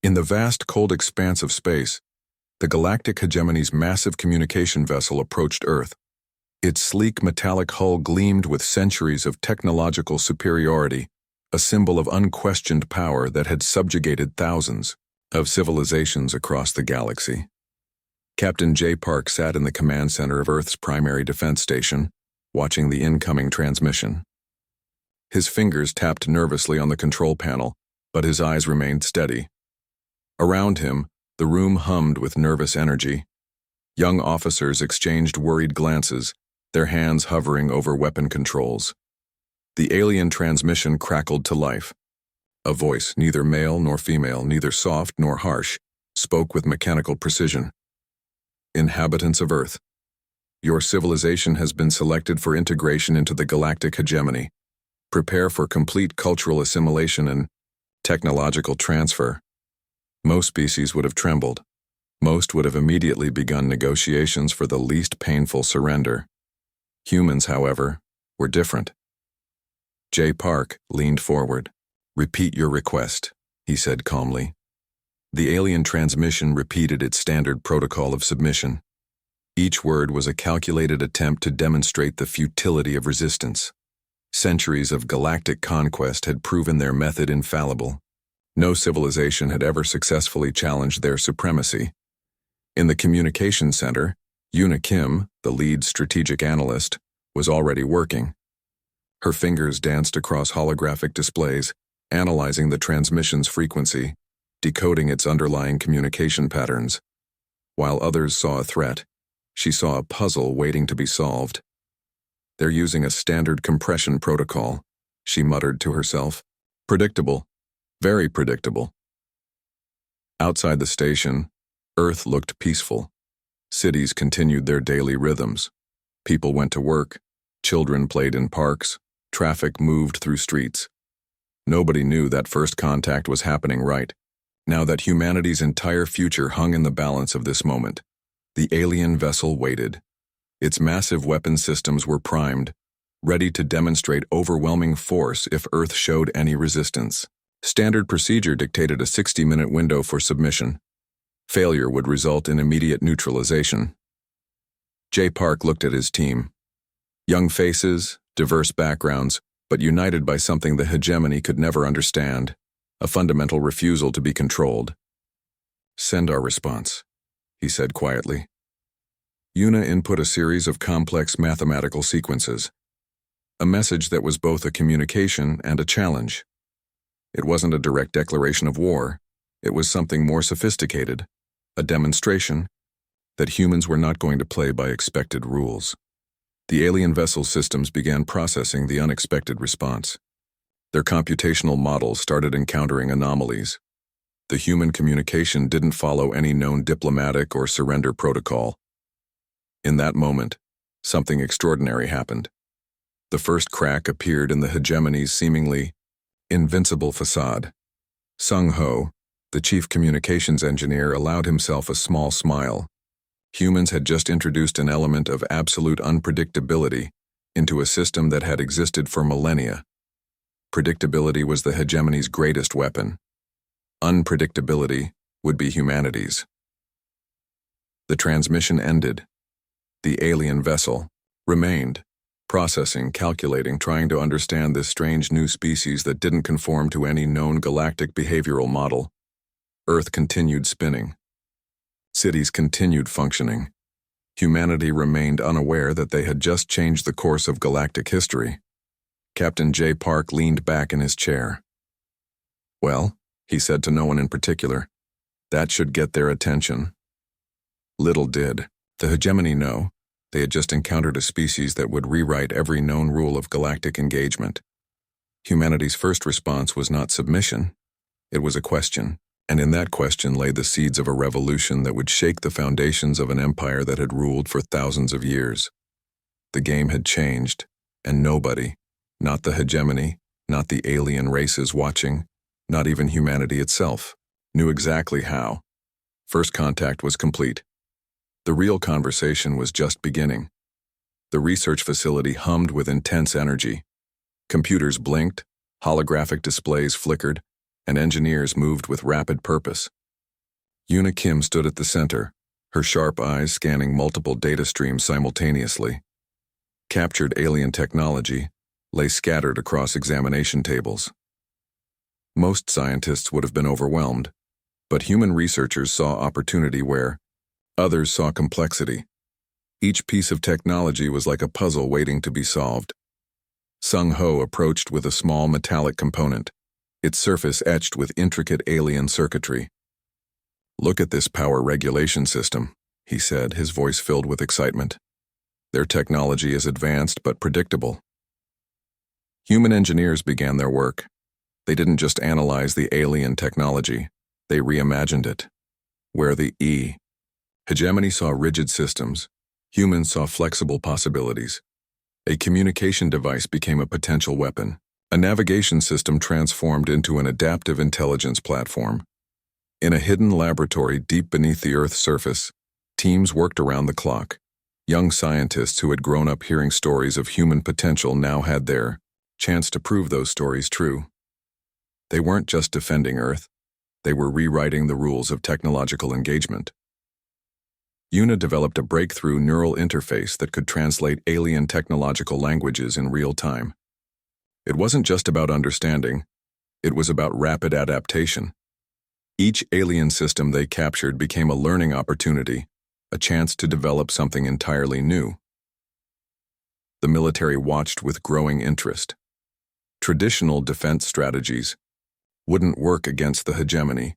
In the vast, cold expanse of space, the Galactic Hegemony's massive communication vessel approached Earth. Its sleek metallic hull gleamed with centuries of technological superiority, a symbol of unquestioned power that had subjugated thousands of civilizations across the galaxy. Captain J. Park sat in the command center of Earth's primary defense station, watching the incoming transmission. His fingers tapped nervously on the control panel, but his eyes remained steady. Around him, the room hummed with nervous energy. Young officers exchanged worried glances, their hands hovering over weapon controls. The alien transmission crackled to life. A voice, neither male nor female, neither soft nor harsh, spoke with mechanical precision. Inhabitants of Earth, your civilization has been selected for integration into the Galactic Hegemony. Prepare for complete cultural assimilation and technological transfer. Most species would have trembled. Most would have immediately begun negotiations for the least painful surrender. Humans, however, were different. J. Park leaned forward. "Repeat your request," he said calmly. The alien transmission repeated its standard protocol of submission. Each word was a calculated attempt to demonstrate the futility of resistance. Centuries of galactic conquest had proven their method infallible. No civilization had ever successfully challenged their supremacy. In the communication center, Yuna Kim, the lead strategic analyst, was already working. Her fingers danced across holographic displays, analyzing the transmission's frequency, decoding its underlying communication patterns. While others saw a threat, she saw a puzzle waiting to be solved. "They're using a standard compression protocol," she muttered to herself. "Predictable. Very predictable." Outside the station, Earth looked peaceful. Cities continued their daily rhythms. People went to work, children played in parks, traffic moved through streets. Nobody knew that first contact was happening right. Now that humanity's entire future hung in the balance of this moment, the alien vessel waited. Its massive weapon systems were primed, ready to demonstrate overwhelming force if Earth showed any resistance. Standard procedure dictated a 60-minute window for submission. Failure would result in immediate neutralization. J. Park looked at his team. Young faces, diverse backgrounds, but united by something the hegemony could never understand, a fundamental refusal to be controlled. "Send our response," he said quietly. Yuna input a series of complex mathematical sequences, a message that was both a communication and a challenge. It wasn't a direct declaration of war. It was something more sophisticated, a demonstration that humans were not going to play by expected rules. The alien vessel systems began processing the unexpected response. Their computational models started encountering anomalies. The human communication didn't follow any known diplomatic or surrender protocol. In that moment, something extraordinary happened. The first crack appeared in the hegemony's seemingly invincible facade. Sung Ho, the chief communications engineer, allowed himself a small smile. Humans had just introduced an element of absolute unpredictability into a system that had existed for millennia. Predictability was the hegemony's greatest weapon. Unpredictability would be humanity's. The transmission ended. The alien vessel remained, processing, calculating, trying to understand this strange new species that didn't conform to any known galactic behavioral model. Earth continued spinning. Cities continued functioning. Humanity remained unaware that they had just changed the course of galactic history. Captain J. Park leaned back in his chair. "Well," he said to no one in particular, "that should get their attention." Little did the hegemony know they had just encountered a species that would rewrite every known rule of galactic engagement. Humanity's first response was not submission. It was a question, and in that question lay the seeds of a revolution that would shake the foundations of an empire that had ruled for thousands of years. The game had changed, and nobody, not the hegemony, not the alien races watching, not even humanity itself, knew exactly how. First contact was complete. The real conversation was just beginning. The research facility hummed with intense energy. Computers blinked, holographic displays flickered, and engineers moved with rapid purpose. Yuna Kim stood at the center, her sharp eyes scanning multiple data streams simultaneously. Captured alien technology lay scattered across examination tables. Most scientists would have been overwhelmed, but human researchers saw opportunity where others saw complexity. Each piece of technology was like a puzzle waiting to be solved. Sung Ho approached with a small metallic component, its surface etched with intricate alien circuitry. "Look at this power regulation system," he said, his voice filled with excitement. "Their technology is advanced but predictable." Human engineers began their work. They didn't just analyze the alien technology, they reimagined it. Where the hegemony saw rigid systems, humans saw flexible possibilities. A communication device became a potential weapon. A navigation system transformed into an adaptive intelligence platform. In a hidden laboratory deep beneath the Earth's surface, teams worked around the clock. Young scientists who had grown up hearing stories of human potential now had their chance to prove those stories true. They weren't just defending Earth, they were rewriting the rules of technological engagement. Yuna developed a breakthrough neural interface that could translate alien technological languages in real time. It wasn't just about understanding, it was about rapid adaptation. Each alien system they captured became a learning opportunity, a chance to develop something entirely new. The military watched with growing interest. Traditional defense strategies wouldn't work against the hegemony.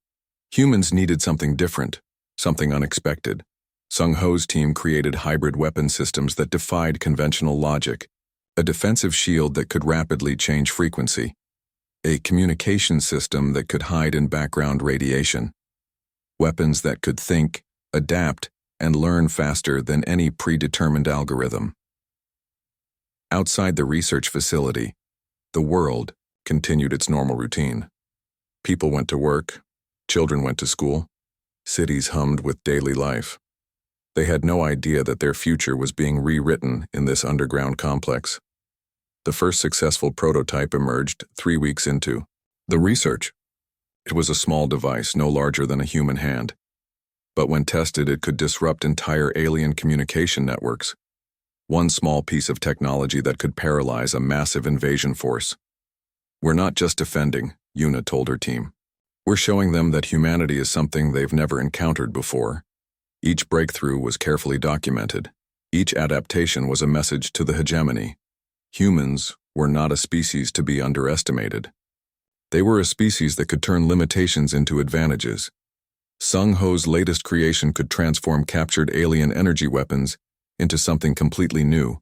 Humans needed something different, something unexpected. Sung Ho's team created hybrid weapon systems that defied conventional logic, a defensive shield that could rapidly change frequency, a communication system that could hide in background radiation, weapons that could think, adapt, and learn faster than any predetermined algorithm. Outside the research facility, the world continued its normal routine. People went to work, children went to school, cities hummed with daily life. They had no idea that their future was being rewritten in this underground complex. The first successful prototype emerged 3 weeks into the research. It was a small device, no larger than a human hand. But when tested, it could disrupt entire alien communication networks. One small piece of technology that could paralyze a massive invasion force. "We're not just defending," Yuna told her team. "We're showing them that humanity is something they've never encountered before." Each breakthrough was carefully documented. Each adaptation was a message to the hegemony. Humans were not a species to be underestimated. They were a species that could turn limitations into advantages. Sung Ho's latest creation could transform captured alien energy weapons into something completely new.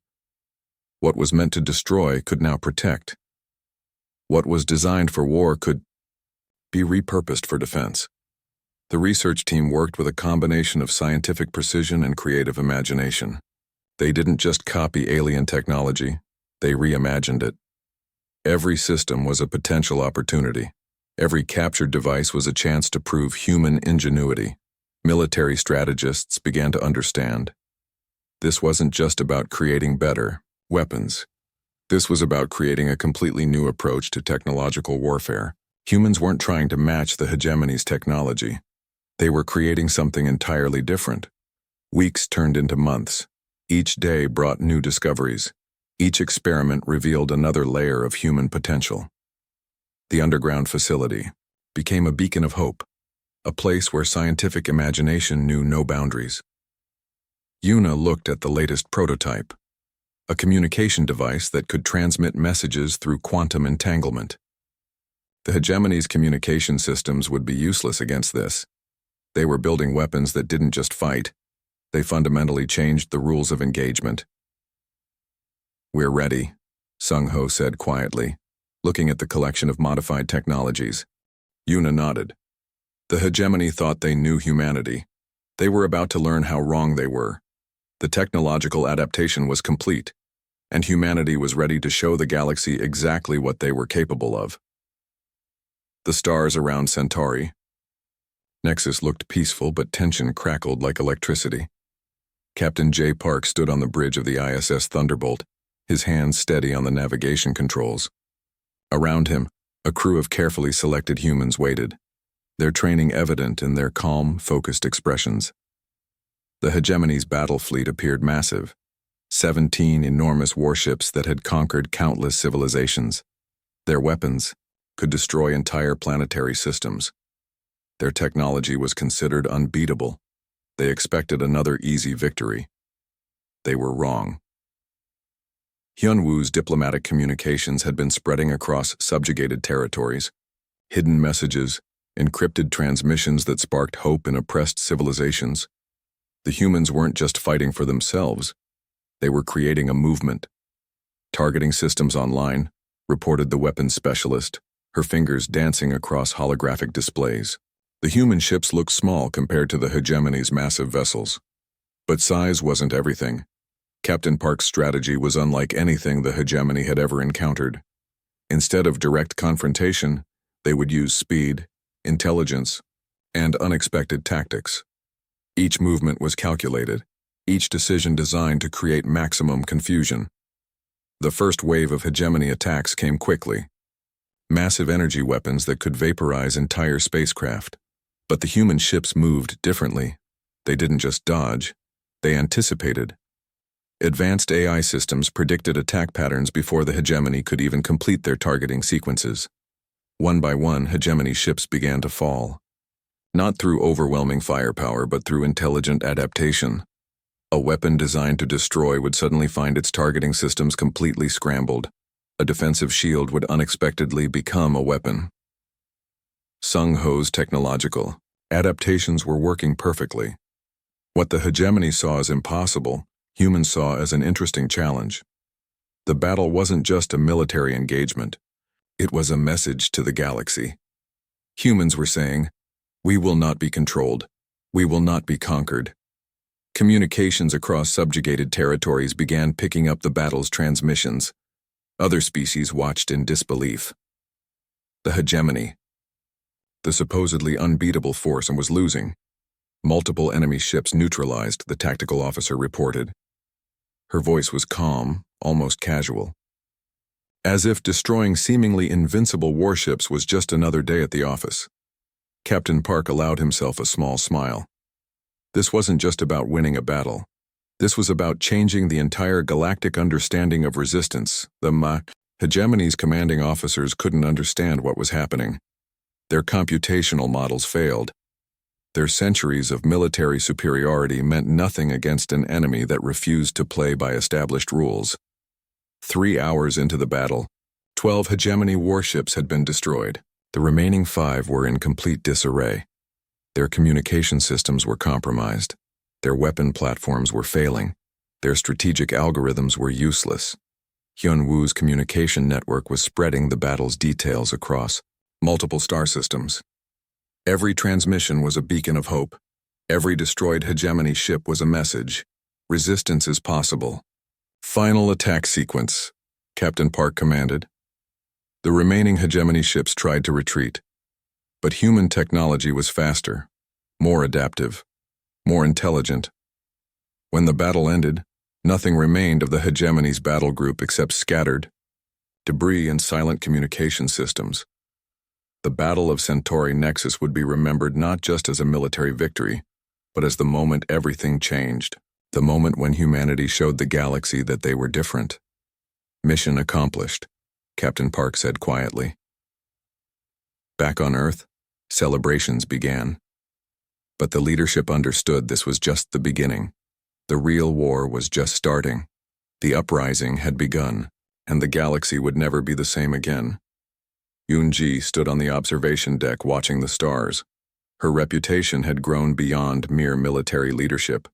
What was meant to destroy could now protect. What was designed for war could be repurposed for defense. The research team worked with a combination of scientific precision and creative imagination. They didn't just copy alien technology, they reimagined it. Every system was a potential opportunity. Every captured device was a chance to prove human ingenuity. Military strategists began to understand. This wasn't just about creating better weapons. This was about creating a completely new approach to technological warfare. Humans weren't trying to match the hegemony's technology. They were creating something entirely different. Weeks turned into months. Each day brought new discoveries. Each experiment revealed another layer of human potential. The underground facility became a beacon of hope, a place where scientific imagination knew no boundaries. Yuna looked at the latest prototype, a communication device that could transmit messages through quantum entanglement. The hegemony's communication systems would be useless against this. They were building weapons that didn't just fight, they fundamentally changed the rules of engagement. "We're ready," Sung Ho said quietly, looking at the collection of modified technologies. Yuna nodded. The hegemony thought they knew humanity. They were about to learn how wrong they were. The technological adaptation was complete, and humanity was ready to show the galaxy exactly what they were capable of. The stars around Centauri. Nexus looked peaceful, but tension crackled like electricity. Captain J. Park stood on the bridge of the ISS Thunderbolt, his hands steady on the navigation controls. Around him, a crew of carefully selected humans waited. their training evident in their calm, focused expressions. The hegemony's battle fleet appeared massive, 17 enormous warships that had conquered countless civilizations. Their weapons could destroy entire planetary systems. Their technology was considered unbeatable. They expected another easy victory. They were wrong. Hyunwoo's diplomatic communications had been spreading across subjugated territories. Hidden messages, encrypted transmissions that sparked hope in oppressed civilizations. The humans weren't just fighting for themselves. They were creating a movement. Targeting systems online, reported the weapons specialist, her fingers dancing across holographic displays. The human ships looked small compared to the hegemony's massive vessels. But size wasn't everything. Captain Park's strategy was unlike anything the hegemony had ever encountered. Instead of direct confrontation, they would use speed, intelligence, and unexpected tactics. Each movement was calculated, each decision designed to create maximum confusion. The first wave of hegemony attacks came quickly. Massive energy weapons that could vaporize entire spacecraft. But the human ships moved differently. They didn't just dodge, they anticipated. Advanced AI systems predicted attack patterns before the hegemony could even complete their targeting sequences. One by one, hegemony ships began to fall. Not through overwhelming firepower, but through intelligent adaptation. A weapon designed to destroy would suddenly find its targeting systems completely scrambled. A defensive shield would unexpectedly become a weapon. Sung Ho's technological adaptations were working perfectly. What the hegemony saw as impossible, humans saw as an interesting challenge. The battle wasn't just a military engagement. It was a message to the galaxy. Humans were saying, "We will not be controlled. We will not be conquered." Communications across subjugated territories began picking up the battle's transmissions. Other species watched in disbelief. The hegemony, the supposedly unbeatable force, and was losing. Multiple enemy ships neutralized, the tactical officer reported. Her voice was calm, almost casual. As if destroying seemingly invincible warships was just another day at the office. Captain Park allowed himself a small smile. This wasn't just about winning a battle. This was about changing the entire galactic understanding of resistance. The hegemony's commanding officers couldn't understand what was happening. Their computational models failed. Their centuries of military superiority meant nothing against an enemy that refused to play by established rules. 3 hours into the battle, 12 hegemony warships had been destroyed. The remaining 5 were in complete disarray. Their communication systems were compromised. Their weapon platforms were failing. Their strategic algorithms were useless. Hyunwoo's communication network was spreading the battle's details across multiple star systems. Every transmission was a beacon of hope. Every destroyed hegemony ship was a message. Resistance is possible. Final attack sequence, Captain Park commanded. The remaining hegemony ships tried to retreat. But human technology was faster, more adaptive, more intelligent. When the battle ended, nothing remained of the hegemony's battle group except scattered debris and silent communication systems. The Battle of Centauri Nexus would be remembered not just as a military victory, but as the moment everything changed, the moment when humanity showed the galaxy that they were different. Mission accomplished, Captain Park said quietly. Back on Earth, celebrations began. But the leadership understood this was just the beginning. The real war was just starting. The uprising had begun, and the galaxy would never be the same again. Yoon-ji stood on the observation deck watching the stars. Her reputation had grown beyond mere military leadership.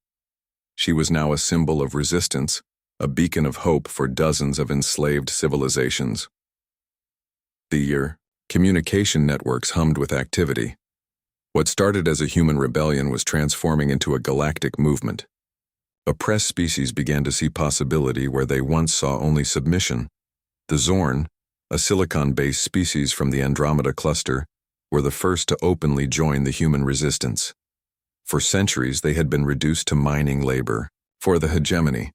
She was now a symbol of resistance, a beacon of hope for dozens of enslaved civilizations. The communication networks hummed with activity. What started as a human rebellion was transforming into a galactic movement. Oppressed species began to see possibility where they once saw only submission. The Zorn, a silicon-based species from the Andromeda cluster, were the first to openly join the human resistance. For centuries, they had been reduced to mining labor for the hegemony.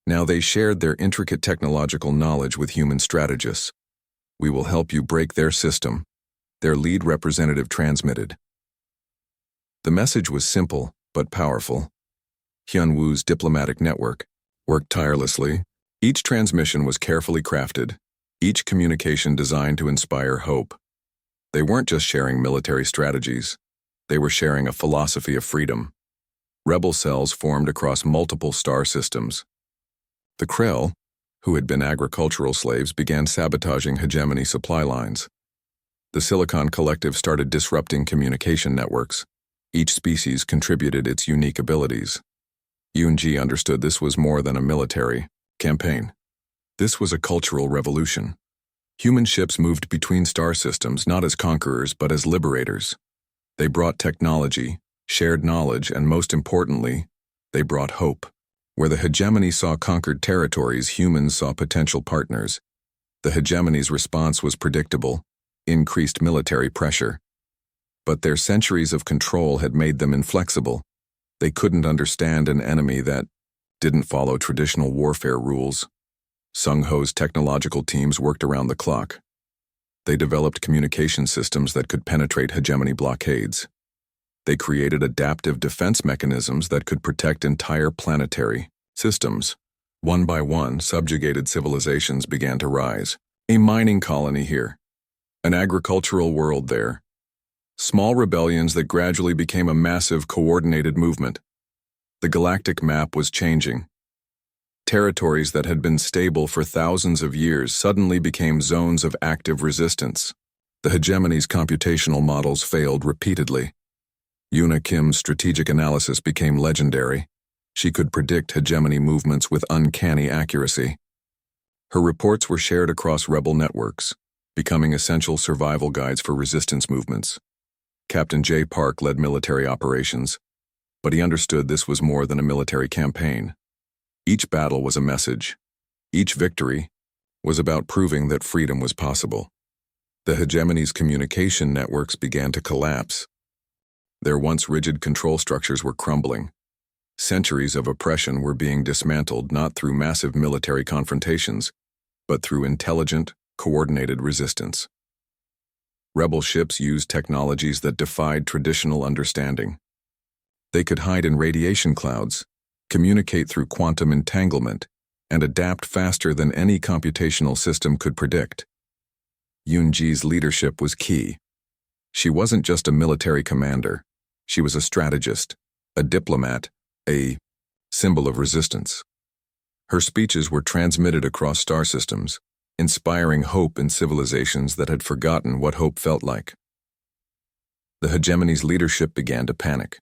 Now they shared their intricate technological knowledge with human strategists. "We will help you break their system," their lead representative transmitted. The message was simple but powerful. Hyun-woo's diplomatic network worked tirelessly. Each transmission was carefully crafted, each communication designed to inspire hope. They weren't just sharing military strategies. They were sharing a philosophy of freedom. Rebel cells formed across multiple star systems. The Krell, who had been agricultural slaves, began sabotaging hegemony supply lines. The Silicon Collective started disrupting communication networks. Each species contributed its unique abilities. Yoon-ji understood this was more than a military campaign. This was a cultural revolution. Human ships moved between star systems not as conquerors but as liberators. They brought technology, shared knowledge, and most importantly, they brought hope. Where the hegemony saw conquered territories, humans saw potential partners. The hegemony's response was predictable: increased military pressure. But their centuries of control had made them inflexible. They couldn't understand an enemy that didn't follow traditional warfare rules. Sung-ho's technological teams worked around the clock. They developed communication systems that could penetrate hegemony blockades. They created adaptive defense mechanisms that could protect entire planetary systems. One by one, subjugated civilizations began to rise. A mining colony here, an agricultural world there. Small rebellions that gradually became a massive, coordinated movement. The galactic map was changing. Territories that had been stable for thousands of years suddenly became zones of active resistance. The hegemony's computational models failed repeatedly. Yoona Kim's strategic analysis became legendary. She could predict hegemony movements with uncanny accuracy. Her reports were shared across rebel networks, becoming essential survival guides for resistance movements. Captain J. Park led military operations, but he understood this was more than a military campaign. Each battle was a message. Each victory was about proving that freedom was possible. The hegemony's communication networks began to collapse. Their once rigid control structures were crumbling. Centuries of oppression were being dismantled not through massive military confrontations, but through intelligent, coordinated resistance. Rebel ships used technologies that defied traditional understanding. They could hide in radiation clouds, communicate through quantum entanglement, and adapt faster than any computational system could predict. Yoon-ji's leadership was key. She wasn't just a military commander. She was a strategist, a diplomat, a symbol of resistance. Her speeches were transmitted across star systems, inspiring hope in civilizations that had forgotten what hope felt like. The hegemony's leadership began to panic.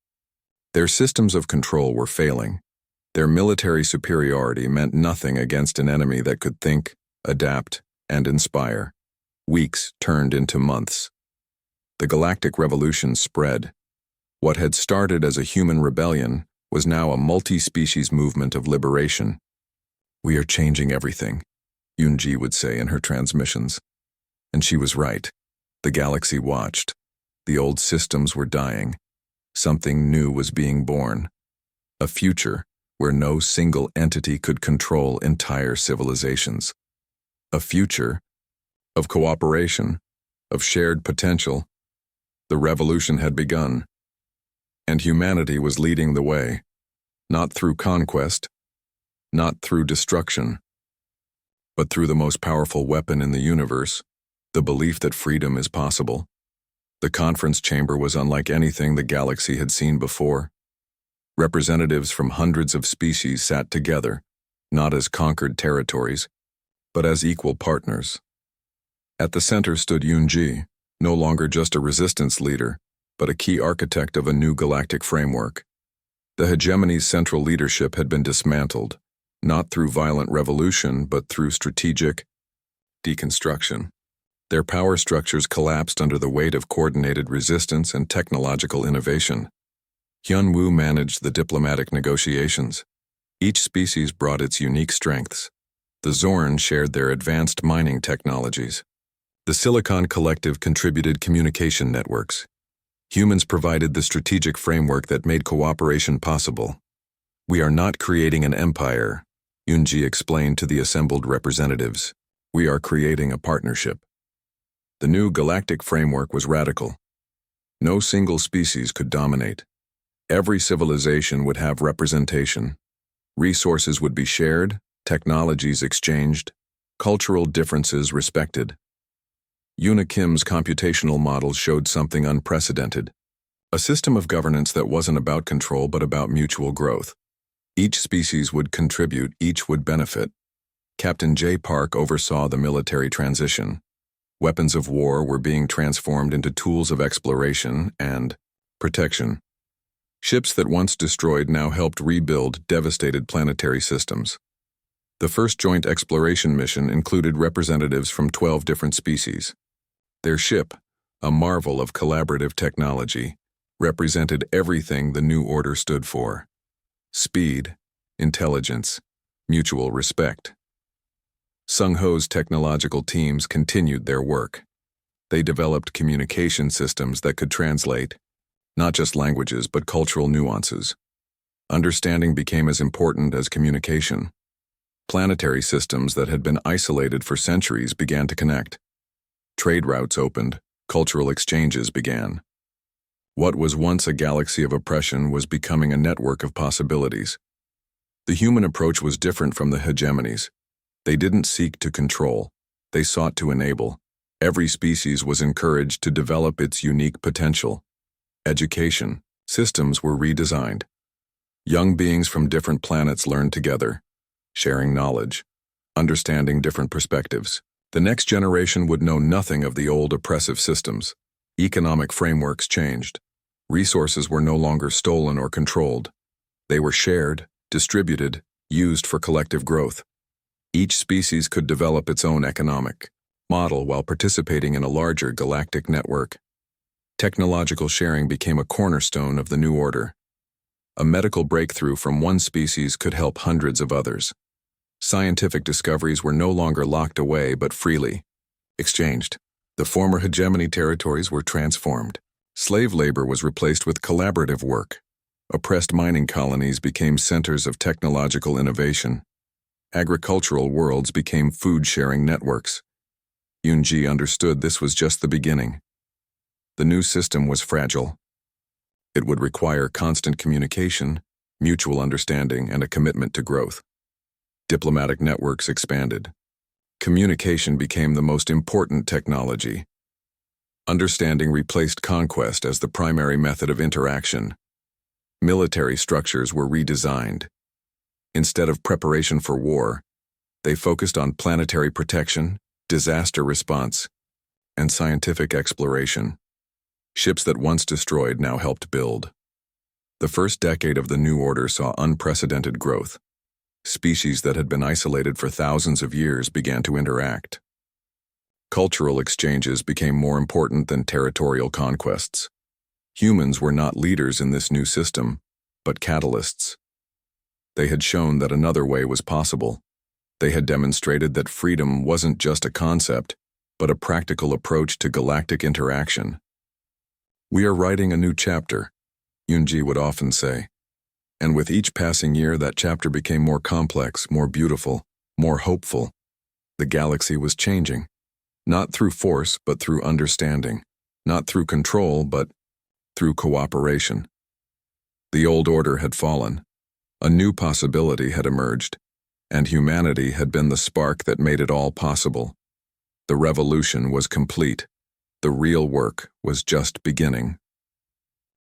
Their systems of control were failing. Their military superiority meant nothing against an enemy that could think, adapt, and inspire. Weeks turned into months. The Galactic Revolution spread. What had started as a human rebellion was now a multi-species movement of liberation. "We are changing everything," Yoon-ji would say in her transmissions. And she was right. The galaxy watched. The old systems were dying. Something new was being born. A future where no single entity could control entire civilizations. A future of cooperation, of shared potential. The revolution had begun, and humanity was leading the way, not through conquest, not through destruction, but through the most powerful weapon in the universe, the belief that freedom is possible. The conference chamber was unlike anything the galaxy had seen before. Representatives from hundreds of species sat together, not as conquered territories, but as equal partners. At the center stood Yoon-ji, no longer just a resistance leader, but a key architect of a new galactic framework. The hegemony's central leadership had been dismantled, not through violent revolution, but through strategic deconstruction. Their power structures collapsed under the weight of coordinated resistance and technological innovation. Hyun-woo managed the diplomatic negotiations. Each species brought its unique strengths. The Zorn shared their advanced mining technologies. The Silicon Collective contributed communication networks. Humans provided the strategic framework that made cooperation possible. "We are not creating an empire," Yoon-ji explained to the assembled representatives. "We are creating a partnership." The new galactic framework was radical. No single species could dominate. Every civilization would have representation. Resources would be shared, technologies exchanged, cultural differences respected. Kim's computational models showed something unprecedented. A system of governance that wasn't about control but about mutual growth. Each species would contribute, each would benefit. Captain J. Park oversaw the military transition. Weapons of war were being transformed into tools of exploration and protection. Ships that once destroyed now helped rebuild devastated planetary systems. The first joint exploration mission included representatives from 12 different species. Their ship, a marvel of collaborative technology, represented everything the New Order stood for: speed, intelligence, mutual respect. Sung Ho's technological teams continued their work. They developed communication systems that could translate not just languages but cultural nuances. Understanding became as important as communication. Planetary systems that had been isolated for centuries began to connect. Trade routes opened, cultural exchanges began. What was once a galaxy of oppression was becoming a network of possibilities. The human approach was different from the hegemonies. They didn't seek to control, they sought to enable. Every species was encouraged to develop its unique potential. Education, systems were redesigned. Young beings from different planets learned together, sharing knowledge, understanding different perspectives. The next generation would know nothing of the old oppressive systems. Economic frameworks changed. Resources were no longer stolen or controlled. They were shared, distributed, used for collective growth. Each species could develop its own economic model while participating in a larger galactic network. Technological sharing became a cornerstone of the New Order. A medical breakthrough from one species could help hundreds of others. Scientific discoveries were no longer locked away but freely exchanged. The former hegemony territories were transformed. Slave labor was replaced with collaborative work. Oppressed mining colonies became centers of technological innovation. Agricultural worlds became food-sharing networks. Yunji understood this was just the beginning. The new system was fragile. It would require constant communication, mutual understanding, and a commitment to growth. Diplomatic networks expanded. Communication became the most important technology. Understanding replaced conquest as the primary method of interaction. Military structures were redesigned. Instead of preparation for war, they focused on planetary protection, disaster response, and scientific exploration. Ships that once destroyed now helped build. The first decade of the New Order saw unprecedented growth. Species that had been isolated for thousands of years began to interact. Cultural exchanges became more important than territorial conquests. Humans were not leaders in this new system, but catalysts. They had shown that another way was possible. They had demonstrated that freedom wasn't just a concept, but a practical approach to galactic interaction. "We are writing a new chapter," Yunji would often say. And with each passing year, that chapter became more complex, more beautiful, more hopeful. The galaxy was changing. Not through force, but through understanding. Not through control, but through cooperation. The old order had fallen. A new possibility had emerged, and humanity had been the spark that made it all possible. The revolution was complete. The real work was just beginning.